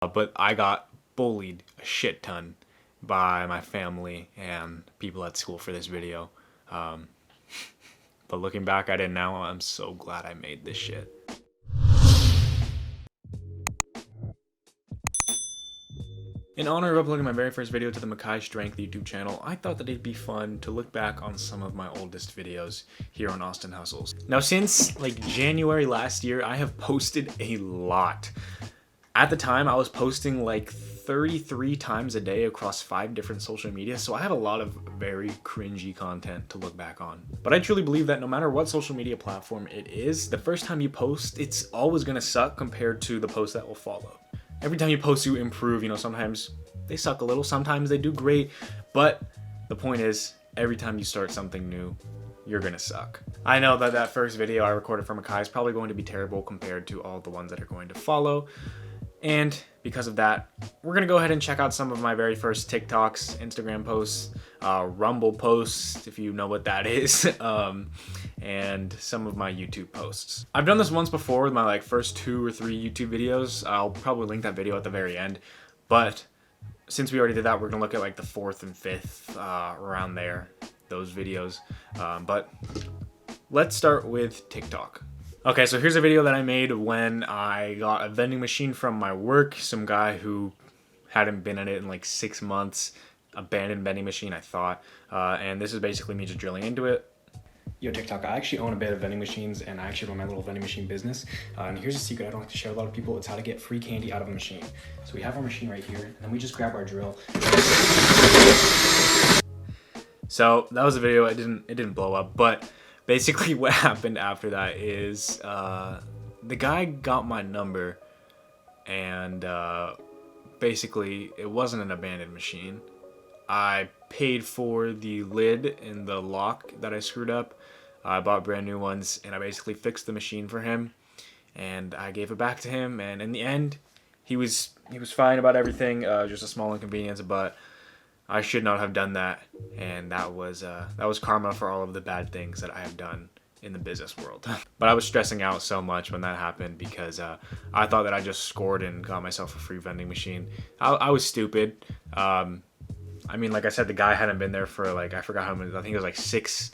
But I got bullied a shit ton by my family and people at school for this video. But looking back at it now, I'm so glad I made this shit. In honor of uploading my very first video to the Makai Strength YouTube channel, I thought that it'd be fun to look back on some of my oldest videos here on Austyn Hustles. Now since like January last year, I have posted a lot. At the time, I was posting like 33 times a day across 5 different social media, so I have a lot of very cringy content to look back on. But I truly believe that no matter what social media platform it is, the first time you post, it's always gonna suck compared to the post that will follow. Every time you post, you improve. You know, sometimes they suck a little, sometimes they do great, but the point is, every time you start something new, you're gonna suck. I know that that first video I recorded for Makai is probably going to be terrible compared to all the ones that are going to follow. And because of that, we're gonna go ahead and check out some of my very first TikToks, Instagram posts, Rumble posts, if you know what that is, and some of my YouTube posts. I've done this once before with my first 2 or 3 YouTube videos. I'll probably link that video at the very end, but since we already did that, we're gonna look at the 4th and 5th, around there, those videos. But let's start with TikTok. Okay, so here's a video that I made when I got a vending machine from my work. Some guy who hadn't been in it in like 6 months, abandoned vending machine, I thought. And this is basically me just drilling into it. Yo, TikTok, I actually own a bit of vending machines and I actually run my little vending machine business. And here's a secret I don't like to share with a lot of people. It's how to get free candy out of a machine. So we have our machine right here and then we just grab our drill. So that was a video. It didn't blow up, but basically what happened after that is the guy got my number and basically it wasn't an abandoned machine. I paid for the lid and the lock that I screwed up. I bought brand new ones and I basically fixed the machine for him and I gave it back to him, and in the end he was fine about everything, just a small inconvenience, but I should not have done that, and that was karma for all of the bad things that I have done in the business world. But I was stressing out so much when that happened because I thought that I just scored and got myself a free vending machine. I was stupid. I mean, like I said, the guy hadn't been there for I forgot how many, I think it was like 6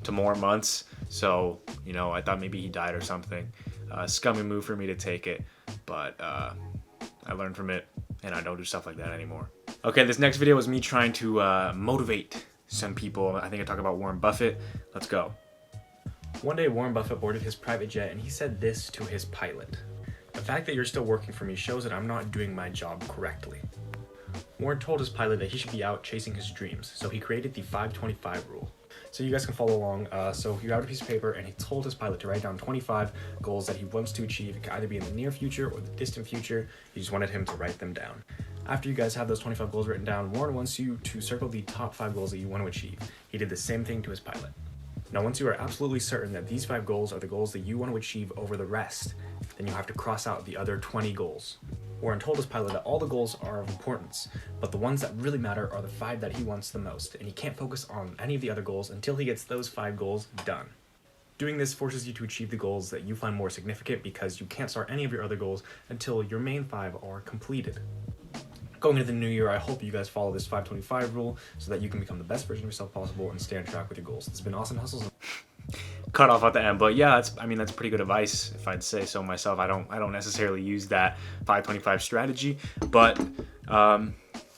to more months. So, you know, I thought maybe he died or something. Scummy move for me to take it, but I learned from it and I don't do stuff like that anymore. Okay, this next video was me trying to motivate some people. I think I talk about Warren Buffett. Let's go. One day Warren Buffett boarded his private jet and he said this to his pilot: "The fact that you're still working for me shows that I'm not doing my job correctly." Warren told his pilot that he should be out chasing his dreams, so he created the 5-25 rule. So you guys can follow along. So he grabbed a piece of paper and he told his pilot to write down 25 goals that he wants to achieve. It could either be in the near future or the distant future. He just wanted him to write them down. After you guys have those 25 goals written down, Warren wants you to circle the top 5 goals that you want to achieve. He did the same thing to his pilot. Now, once you are absolutely certain that these 5 goals are the goals that you want to achieve over the rest, then you have to cross out the other 20 goals. Warren told his pilot that all the goals are of importance, but the ones that really matter are the 5 that he wants the most, and he can't focus on any of the other goals until he gets those 5 goals done. Doing this forces you to achieve the goals that you find more significant because you can't start any of your other goals until your main 5 are completed. Going into the new year, I hope you guys follow this 5-25 rule so that you can become the best version of yourself possible and stay on track with your goals. This has been Austyn Hustles. Cut off at the end, but yeah, that's pretty good advice if I'd say so myself. I don't necessarily use that 5-25 strategy, but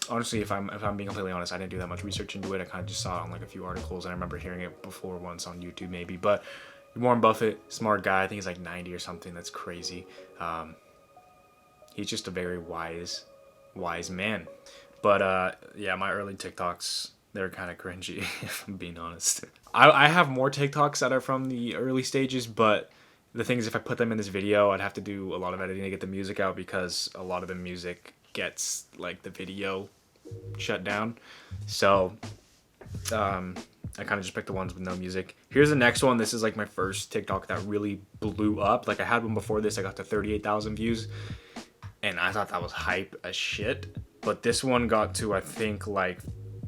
honestly, if I'm being completely honest, I didn't do that much research into it. I kind of just saw it on a few articles, and I remember hearing it before once on YouTube maybe. But Warren Buffett, smart guy. I think he's like 90 or something. That's crazy. He's just a very wise man. But yeah, my early TikToks, they're kind of cringy, if I'm being honest. I have more TikToks that are from the early stages, but the thing is, if I put them in this video, I'd have to do a lot of editing to get the music out because a lot of the music gets the video shut down. So I kind of just picked the ones with no music. Here's the next one. This is my first TikTok that really blew up. I had one before this. I got to 38,000 views, and I thought that was hype as shit. But this one got to, I think,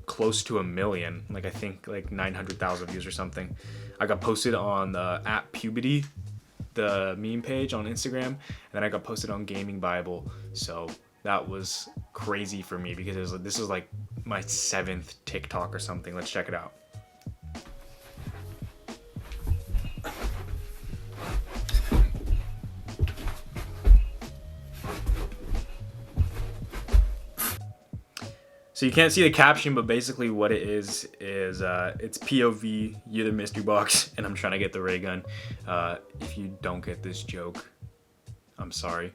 close to 1 million. I think 900,000 views or something. I got posted on the @Puberty, the meme page on Instagram, and then I got posted on Gaming Bible. So That was crazy for me because this is like my 7th TikTok or something. Let's check it out. So you can't see the caption, but basically what it is it's POV, you're the mystery box, and I'm trying to get the ray gun. If you don't get this joke, I'm sorry.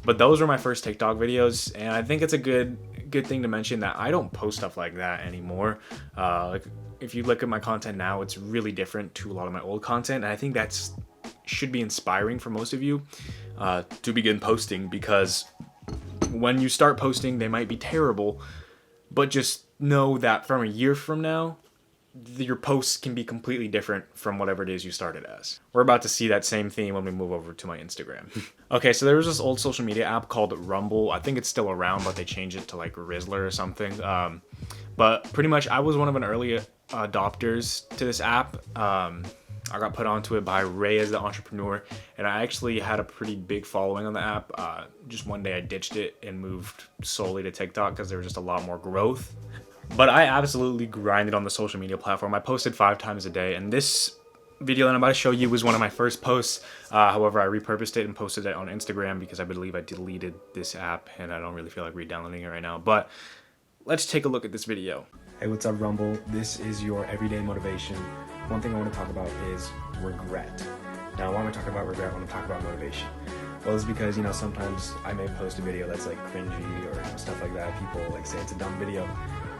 But those were my first TikTok videos, and I think it's a good thing to mention that I don't post stuff like that anymore. Like if you look at my content now, it's really different to a lot of my old content, and I think that's should be inspiring for most of you to begin posting, because when you start posting, they might be terrible. But just know that from a year from now, your posts can be completely different from whatever it is you started as. We're about to see that same theme when we move over to my Instagram. Okay, so there was this old social media app called Rumble. I think it's still around, but they changed it to like Rizzler or something. But pretty much I was one of an early adopters to this app. I got put onto it by Ray as the entrepreneur, and I actually had a pretty big following on the app. Just one day I ditched it and moved solely to TikTok because there was just a lot more growth. But I absolutely grinded on the social media platform. I posted 5 times a day, and this video that I'm about to show you was one of my first posts. However, I repurposed it and posted it on Instagram because I believe I deleted this app, and I don't really feel like re-downloading it right now. But let's take a look at this video. Hey, what's up, Rumble? This is your everyday motivation. One thing I want to talk about is regret. Now, why am I talking about regret when I talk about motivation? Well, it's because, you know, sometimes I may post a video that's like cringy or stuff like that. People like say it's a dumb video,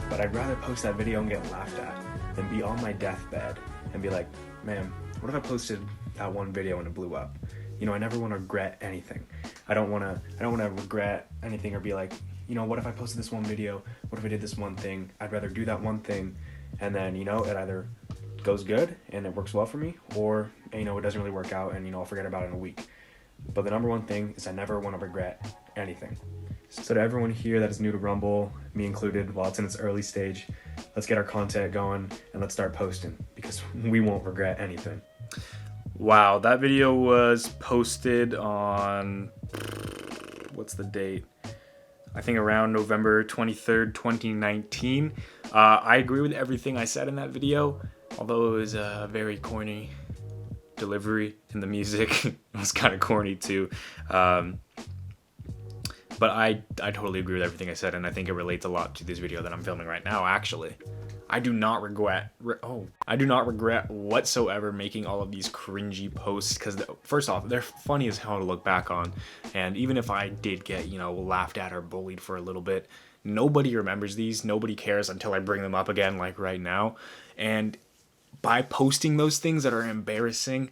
but I'd rather post that video and get laughed at than be on my deathbed and be like, man, what if I posted that one video and it blew up? You know, I never want to regret anything. I don't want to regret anything or be like, you know, what if I posted this one video? What if I did this one thing? I'd rather do that one thing, and then, you know, it either goes good and it works well for me, or, you know, it doesn't really work out and, you know, I'll forget about it in a week. But the number one thing is I never want to regret anything. So to everyone here that is new to Rumble, me included, while it's in its early stage, let's get our content going and let's start posting, because we won't regret anything. Wow, that video was posted on, what's the date? I think around November 23rd, 2019. I agree with everything I said in that video, although it was a very corny delivery in the music. It was kind of corny too. But I totally agree with everything I said, and I think it relates a lot to this video that I'm filming right now, actually. I do not regret whatsoever making all of these cringy posts, because first off, they're funny as hell to look back on, and even if I did get, you know, laughed at or bullied for a little bit, nobody remembers these, nobody cares until I bring them up again, like right now. And by posting those things that are embarrassing,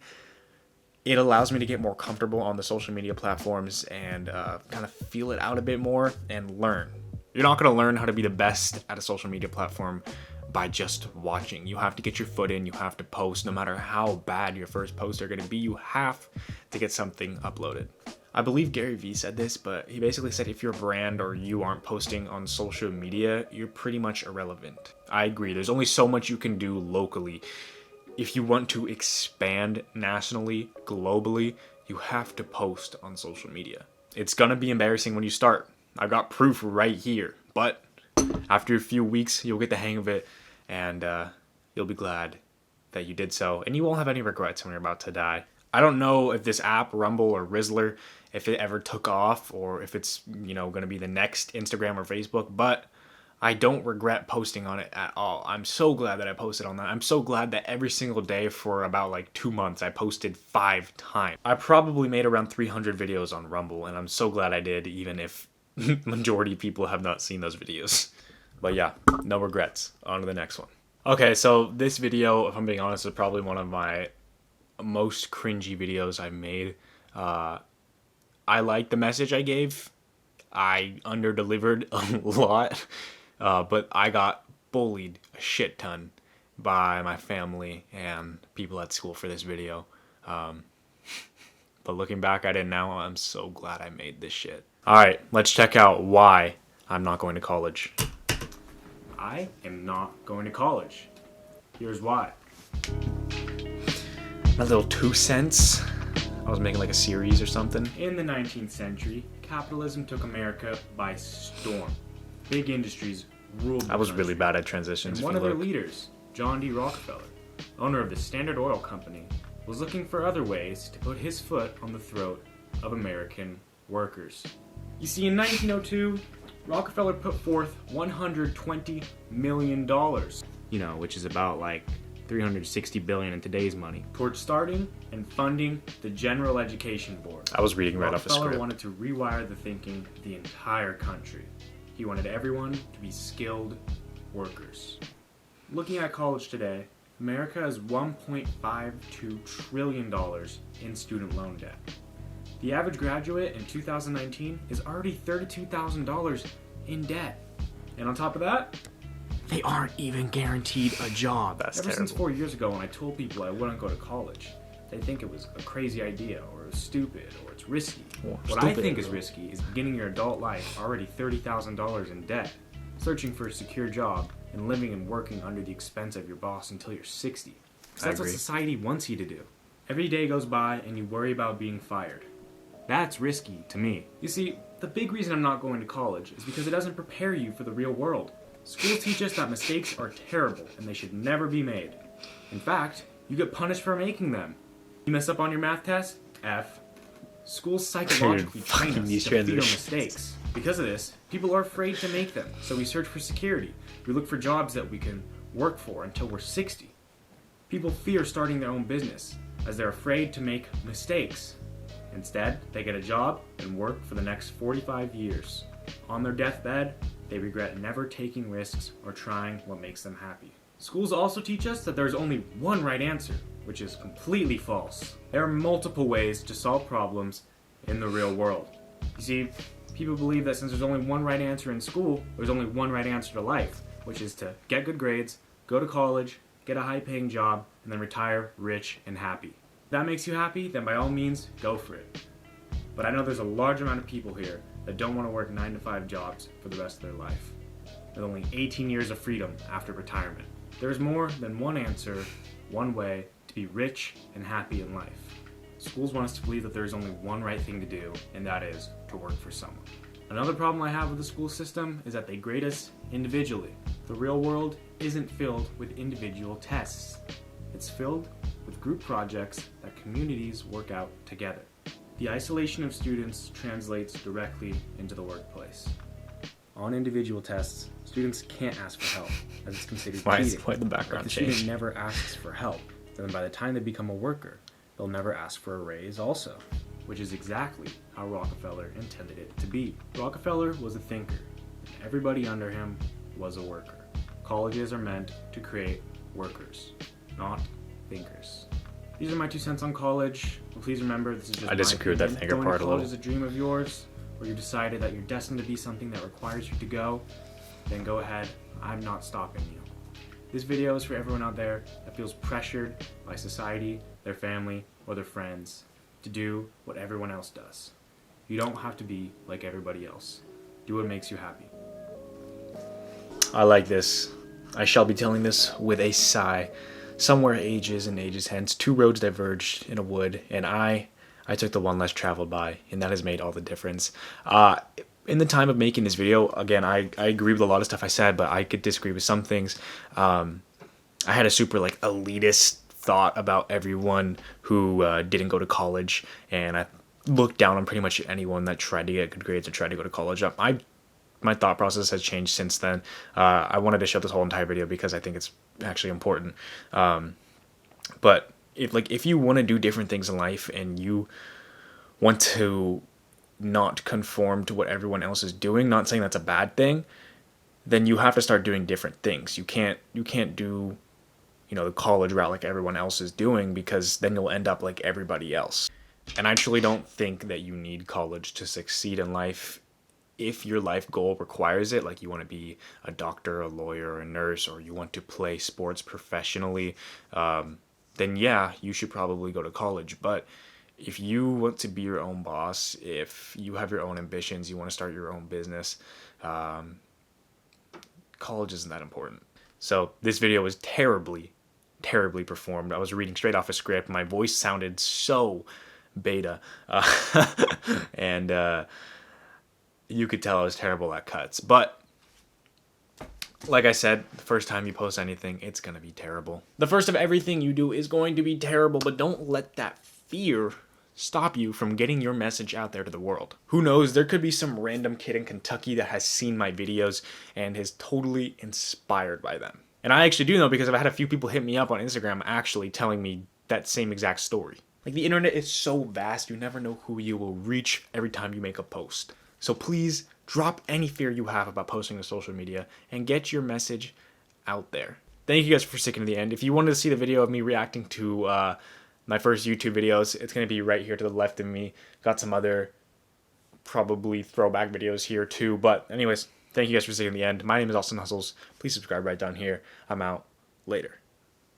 it allows me to get more comfortable on the social media platforms and kind of feel it out a bit more and learn. You're not going to learn how to be the best at a social media platform by just watching. You have to get your foot in, you have to post. No matter how bad your first posts are going to be, you have to get something uploaded. I believe Gary Vee said this, but he basically said if your brand or you aren't posting on social media, you're pretty much irrelevant. I agree. There's only so much you can do locally. If you want to expand nationally, globally, you have to post on social media. It's gonna be embarrassing when you start. I've got proof right here, but after a few weeks, you'll get the hang of it, and you'll be glad that you did so, and you won't have any regrets when you're about to die. I don't know if this app, Rumble or Rizzler, if it ever took off, or if it's, you know, gonna be the next Instagram or Facebook, but I don't regret posting on it at all. I'm so glad that I posted on that. I'm so glad that every single day for about like 2 months, I posted 5 times. I probably made around 300 videos on Rumble, and I'm so glad I did, even if majority of people have not seen those videos. But yeah, no regrets. On to the next one. Okay, so this video, if I'm being honest, is probably one of my most cringy videos I've made. I like the message I gave. I under-delivered a lot. But I got bullied a shit ton by my family and people at school for this video. But looking back at it now, I'm so glad I made this shit. Alright, let's check out why I'm not going to college. I am not going to college. Here's why. My little 2 cents. I was making like a series or something. In the 19th century, capitalism took America by storm. Big industries ruled the I was country. really bad at transitions. And one of their leaders, John D. Rockefeller, owner of the Standard Oil Company, was looking for other ways to put his foot on the throat of American workers. You see, in 1902, Rockefeller put forth $120 million, which is about like $360 billion in today's money, towards starting and funding the General Education Board. I was reading right off the Rockefeller script. wanted to rewire the thinking of the entire country. He wanted everyone to be skilled workers. Looking at college today, America has $1.52 trillion in student loan debt. The average graduate in 2019 is already $32,000 in debt. And on top of that, they aren't even guaranteed a job. That's Ever terrible. since 4 years ago when I told people I wouldn't go to college, they think it was a crazy idea, or it was stupid, or it's risky. What I think is risky is beginning your adult life already $30,000 in debt, searching for a secure job, and living and working under the expense of your boss until you're 60. So that's what society wants you to do. Every day goes by and you worry about being fired. That's risky to me. You see, the big reason I'm not going to college is because it doesn't prepare you for the real world. Schools teach us that mistakes are terrible and they should never be made. In fact, you get punished for making them. You mess up on your math test? F. Schools psychologically train us to fear mistakes. Because of this, people are afraid to make them, so we search for security. We look for jobs that we can work for until we're 60. People fear starting their own business, as they're afraid to make mistakes. Instead, they get a job and work for the next 45 years. On their deathbed, they regret never taking risks or trying what makes them happy. Schools also teach us that there's only one right answer, which is completely false. There are multiple ways to solve problems in the real world. You see, people believe that since there's only one right answer in school, there's only one right answer to life, which is to get good grades, go to college, get a high-paying job, and then retire rich and happy. If that makes you happy, then by all means, go for it. But I know there's a large amount of people here that don't want to work 9-to-5 jobs for the rest of their life, with only 18 years of freedom after retirement. There's more than one answer, one way to be rich and happy in life. Schools want us to believe that there's only one right thing to do, and that is to work for someone. Another problem I have with the school system is that they grade us individually. The real world isn't filled with individual tests. It's filled with group projects that communities work out together. The isolation of students translates directly into the workplace. On individual tests, students can't ask for help, as it's considered cheating. Why the background If the change? student never asks for help, then by the time they become a worker, they'll never ask for a raise also, which is exactly how Rockefeller intended it to be. Rockefeller was a thinker, and everybody under him was a worker. Colleges are meant to create workers, not thinkers. These are my 2 cents on college. But please remember, this is just I disagree with that thinker Going part to a college little. is a dream of yours, or you decided that you're destined to be something that requires you to go, then go ahead. I'm not stopping you. This video is for everyone out there that feels pressured by society, their family, or their friends to do what everyone else does. You don't have to be like everybody else. Do what makes you happy. I like this. I shall be telling this with a sigh. Somewhere ages and ages hence, 2 roads diverged in a wood, and I took the one less traveled by, and that has made all the difference. In the time of making this video, again, I agree with a lot of stuff I said, but I could disagree with some things. I had a super elitist thought about everyone who didn't go to college, and I looked down on pretty much anyone that tried to get good grades or tried to go to college. My thought process has changed since then. I wanted to show this whole entire video because I think it's actually important. But if you want to do different things in life and you want to not conform to what everyone else is doing, not saying that's a bad thing, then you have to start doing different things. You can't do the college route like everyone else is doing, because then you'll end up like everybody else. And I truly don't think that you need college to succeed in life. If your life goal requires it, like you want to be a doctor, a lawyer, a nurse, or you want to play sports professionally, then yeah, you should probably go to college. But if you want to be your own boss, if you have your own ambitions, you want to start your own business, college isn't that important. So this video was terribly performed. I was reading straight off a script. My voice sounded so beta. And you could tell I was terrible at cuts. But like I said, the first time you post anything, it's going to be terrible. The first of everything you do is going to be terrible, but don't let that fear stop you from getting your message out there to the world. Who knows, there could be some random kid in Kentucky that has seen my videos and is totally inspired by them. And I actually do know because I've had a few people hit me up on Instagram actually telling me that same exact story. Like, the internet is so vast, you never know who you will reach every time you make a post. So please drop any fear you have about posting to social media and get your message out there. Thank you guys for sticking to the end. If you wanted to see the video of me reacting to my first YouTube videos, it's going to be right here to the left of me. Got some other probably throwback videos here too. But anyways, thank you guys for sticking to the end. My name is Austyn Hustles. Please subscribe right down here. I'm out. Later.